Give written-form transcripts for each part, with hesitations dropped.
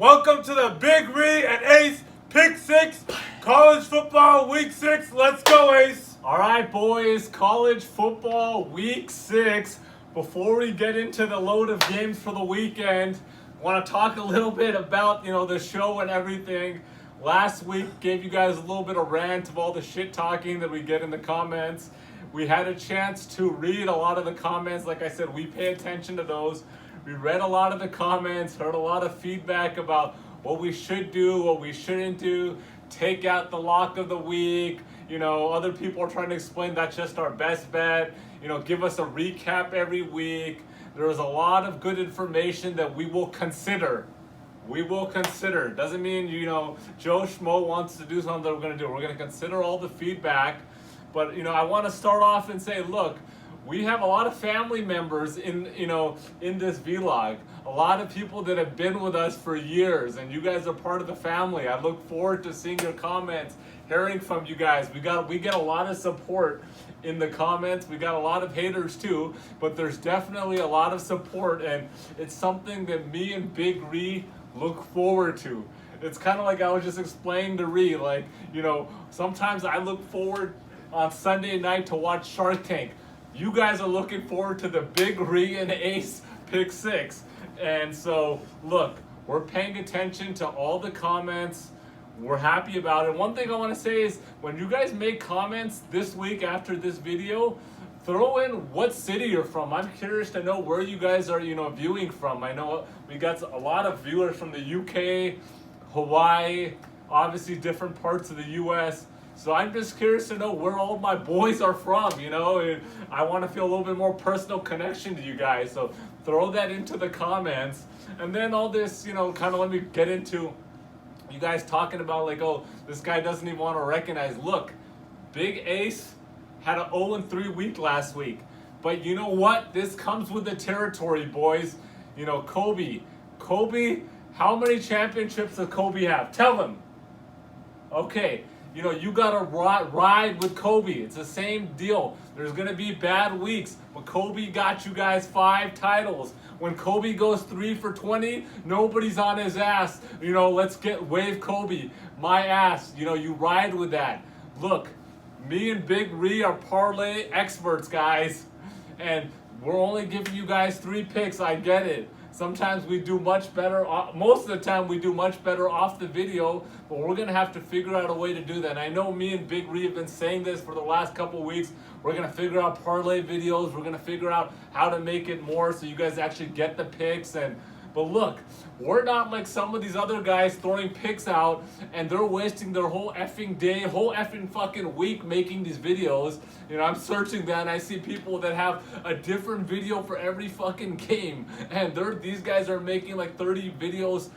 Welcome to the Big Ree and Ace Pick 6 College Football Week 6. Let's go, Ace. All right, boys, college football week 6. Before we get into the load of games for the weekend, I want to talk a little bit about, the show and everything. Last week gave you guys a little bit of rant of all the shit talking that we get in the comments. We had a chance to read a lot of the comments. Like I said, we pay attention to those. We read a lot of the comments, heard a lot of feedback about what we should do, what we shouldn't do, take out the lock of the week. Other people are trying to explain that's just our best bet. Give us a recap every week. There was a lot of good information that we will consider. Doesn't mean, Joe Schmo wants to do something that we're going to do. We're going to consider all the feedback. But, I want to start off and say, look, we have a lot of family members in this vlog. A lot of people that have been with us for years, and you guys are part of the family. I look forward to seeing your comments, hearing from you guys. We get a lot of support in the comments. We got a lot of haters too, but there's definitely a lot of support, and it's something that me and Big Ree look forward to. It's kind of like I was just explaining to Ree, sometimes I look forward on Sunday night to watch Shark Tank. You guys are looking forward to the Big Ree and Ace Pick 6. And so, look, we're paying attention to all the comments. We're happy about it. One thing I want to say is, when you guys make comments this week after this video, throw in what city you're from. I'm curious to know where you guys are, viewing from. I know we got a lot of viewers from the UK, Hawaii, obviously different parts of the US. So I'm just curious to know where all my boys are from, and I want to feel a little bit more personal connection to you guys. So throw that into the comments. And then all this, kind of let me get into you guys talking about this guy doesn't even want to recognize. Look, Big Ace had an 0-3 week last week. But you know what? This comes with the territory, boys. Kobe, how many championships does Kobe have? Tell them. Okay. You got to ride with Kobe. It's the same deal. There's going to be bad weeks, but Kobe got you guys 5 titles. When Kobe goes 3 for 20, nobody's on his ass. Let's wave Kobe. My ass. You ride with that. Look, me and Big Ree are parlay experts, guys. And we're only giving you guys 3 picks. I get it. Sometimes we do much better, most of the time we do much better off the video, but we're going to have to figure out a way to do that. And I know me and Big Ree have been saying this for the last couple of weeks. We're going to figure out parlay videos. We're going to figure out how to make it more so you guys actually get the picks. But look, we're not like some of these other guys throwing picks out and they're wasting their whole effing day, whole effing fucking week making these videos. I'm searching that and I see people that have a different video for every fucking game. And these guys are making like 30 videos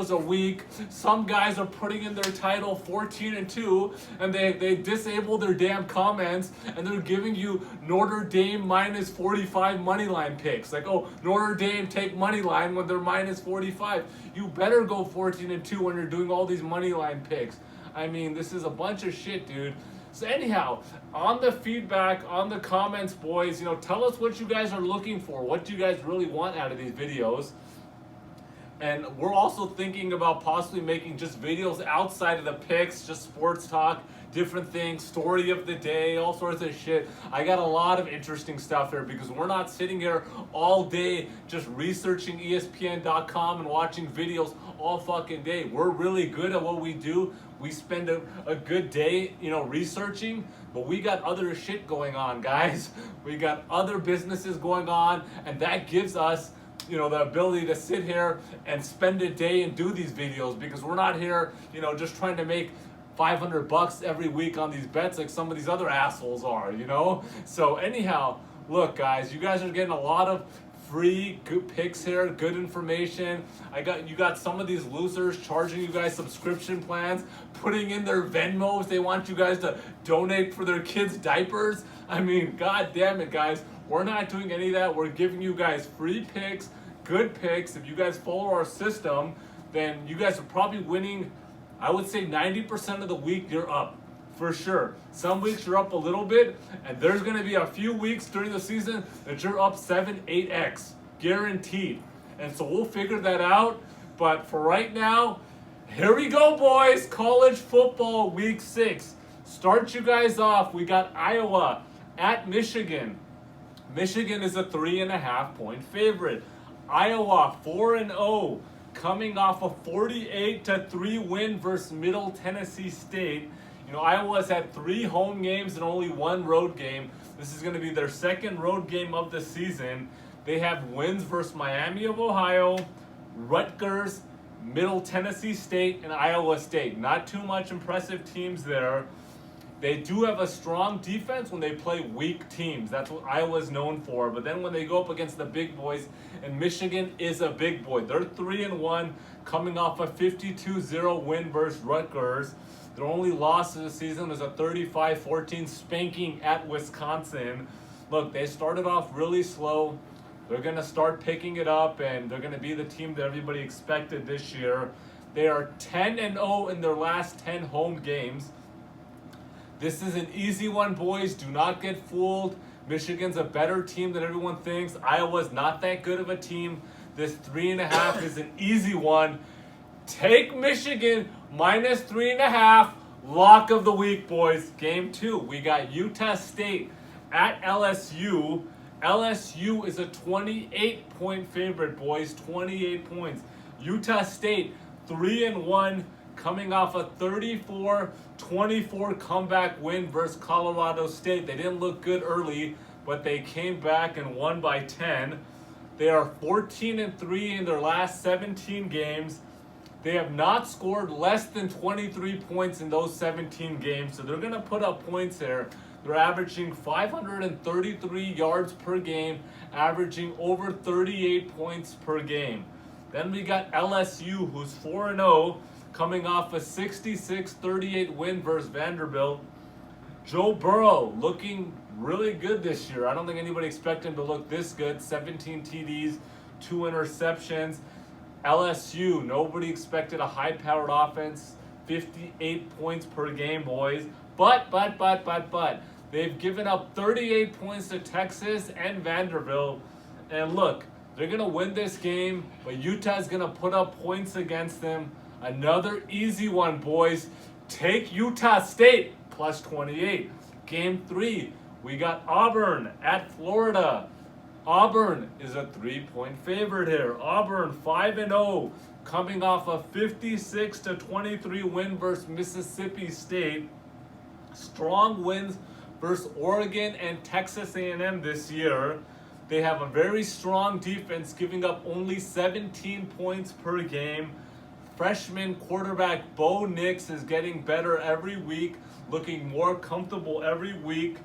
a week. Some guys are putting in their title 14-2 and they disable their damn comments and they're giving you Notre Dame minus 45 money line picks. Notre Dame take money line when they're minus 45. You better go 14-2 when you're doing all these money line picks. I mean, this is a bunch of shit, dude. So anyhow, on the feedback, on the comments, boys, tell us what you guys are looking for. What do you guys really want out of these videos? And we're also thinking about possibly making just videos outside of the picks, just sports talk, different things, story of the day, all sorts of shit. I got a lot of interesting stuff here because we're not sitting here all day just researching ESPN.com and watching videos all fucking day. We're really good at what we do. We spend a good day, researching, but we got other shit going on, guys. We got other businesses going on, and that gives us the ability to sit here and spend a day and do these videos because we're not here, just trying to make $500 every week on these bets like some of these other assholes are, So anyhow, look, guys, you guys are getting a lot of free good picks here, good information. You got some of these losers charging you guys subscription plans, putting in their Venmos. They want you guys to donate for their kids' diapers. I mean, god damn it, guys. We're not doing any of that. We're giving you guys free picks, good picks. If you guys follow our system, then you guys are probably winning, I would say 90% of the week you're up. For sure. Some weeks you're up a little bit, and there's going to be a few weeks during the season that you're up 7, 8x. Guaranteed. And so we'll figure that out. But for right now, here we go, boys. College football week 6. Start you guys off. We got Iowa at Michigan. Michigan is a 3.5-point favorite. Iowa 4-0, coming off a 48-3 win versus Middle Tennessee State. You know, Iowa's had 3 home games and only 1 road game. This is going to be their second road game of the season. They have wins versus Miami of Ohio, Rutgers, Middle Tennessee State, and Iowa State. Not too much impressive teams there. They do have a strong defense when they play weak teams. That's what Iowa's known for. But then when they go up against the big boys, and Michigan is a big boy. They're 3-1, coming off a 52-0 win versus Rutgers. Their only loss of the season was a 35-14 spanking at Wisconsin. Look, they started off really slow. They're going to start picking it up, and they're going to be the team that everybody expected this year. They are 10-0 in their last 10 home games. This is an easy one, boys. Do not get fooled. Michigan's a better team than everyone thinks. Iowa's not that good of a team. This 3.5 is an easy one. Take Michigan minus 3.5. Lock of the week, boys. Game 2. We got Utah State at LSU. LSU is a 28-point favorite, boys. 28 points. Utah State 3-1. Coming off a 34-24 comeback win versus Colorado State. They didn't look good early, but they came back and won by 10. They are 14-3 in their last 17 games. They have not scored less than 23 points in those 17 games, so they're going to put up points there. They're averaging 533 yards per game, averaging over 38 points per game. Then we got LSU, who's 4-0. Coming off a 66-38 win versus Vanderbilt. Joe Burrow looking really good this year. I don't think anybody expected him to look this good. 17 TDs, 2 interceptions. LSU, nobody expected a high-powered offense. 58 points per game, boys. But. They've given up 38 points to Texas and Vanderbilt. And look, they're going to win this game, but Utah's going to put up points against them. Another easy one, boys. Take Utah State plus 28. Game 3, we got Auburn at Florida. Auburn is a 3-point favorite here. Auburn 5-0, coming off a 56-23 win versus Mississippi State. Strong wins versus Oregon and Texas A&M this year. They have a very strong defense, giving up only 17 points per game. Freshman quarterback Bo Nix is getting better every week, looking more comfortable every week,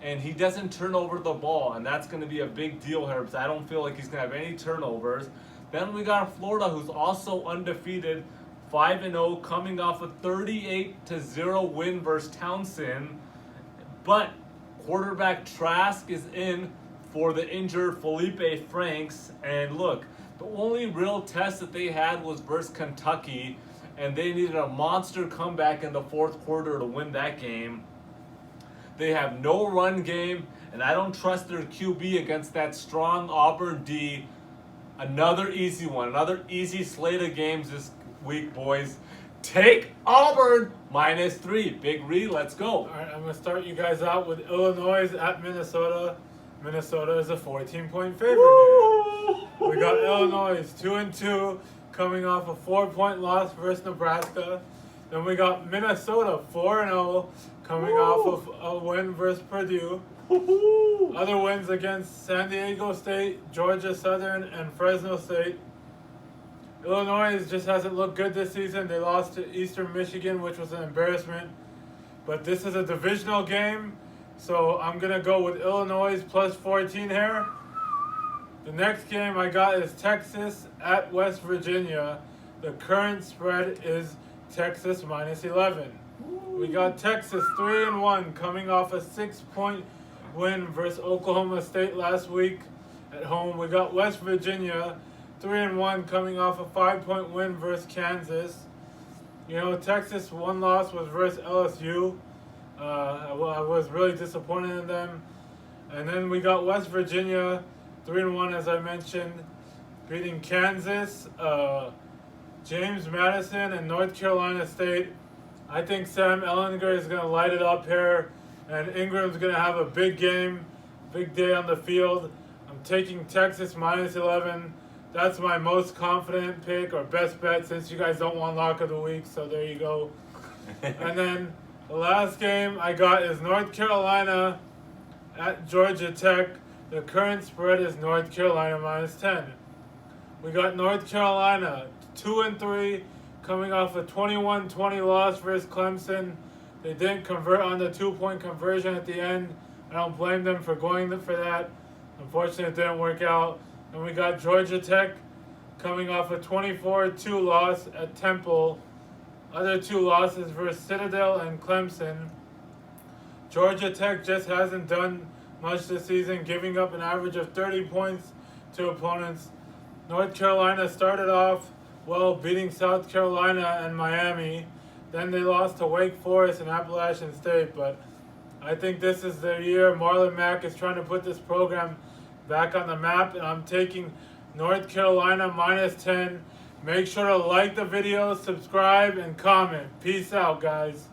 and he doesn't turn over the ball, and that's going to be a big deal here because I don't feel like he's going to have any turnovers. Then we got Florida, who's also undefeated, 5-0, coming off a 38-0 win versus Townsend. But quarterback Trask is in for the injured Felipe Franks, and look, the only real test that they had was versus Kentucky, and they needed a monster comeback in the fourth quarter to win that game. They have no run game, and I don't trust their QB against that strong Auburn D. Another easy one, another easy slate of games this week, boys. Take Auburn minus 3. Big Reed, let's go. All right, I'm going to start you guys out with Illinois at Minnesota. Minnesota is a 14-point favorite here. We got Illinois 2-2, coming off a 4-point loss versus Nebraska. Then we got Minnesota 4-0, coming off of a win versus Purdue. Other wins against San Diego State, Georgia Southern, and Fresno State. Illinois just hasn't looked good this season. They lost to Eastern Michigan, which was an embarrassment. But this is a divisional game, so I'm going to go with Illinois plus 14 here. The next game I got is Texas at West Virginia. The current spread is Texas minus 11. We got Texas 3-1, coming off a 6-point win versus Oklahoma State last week at home. We got West Virginia 3-1, coming off a 5-point win versus Kansas. You know, Texas' one loss was versus LSU. I was really disappointed in them. And then we got West Virginia 3-1, as I mentioned, beating Kansas. James Madison and North Carolina State. I think Sam Ehlinger is going to light it up here, and Ingram's going to have a big game, big day on the field. I'm taking Texas -11. That's my most confident pick or best bet since you guys don't want lock of the week, so there you go. And then the last game I got is North Carolina at Georgia Tech. The current spread is North Carolina -10. We got North Carolina 2-3, coming off a 21-20 loss versus Clemson. They didn't convert on the 2-point conversion at the end. I don't blame them for going for that. Unfortunately, it didn't work out. And we got Georgia Tech coming off a 24-2 loss at Temple. Other two losses versus Citadel and Clemson. Georgia Tech just hasn't done much this season, giving up an average of 30 points to opponents. North Carolina started off well, beating South Carolina and Miami. Then they lost to Wake Forest and Appalachian State. But I think this is their year. Marlon Mack is trying to put this program back on the map, and I'm taking North Carolina -10. Make sure to like the video, subscribe, and comment. Peace out, guys.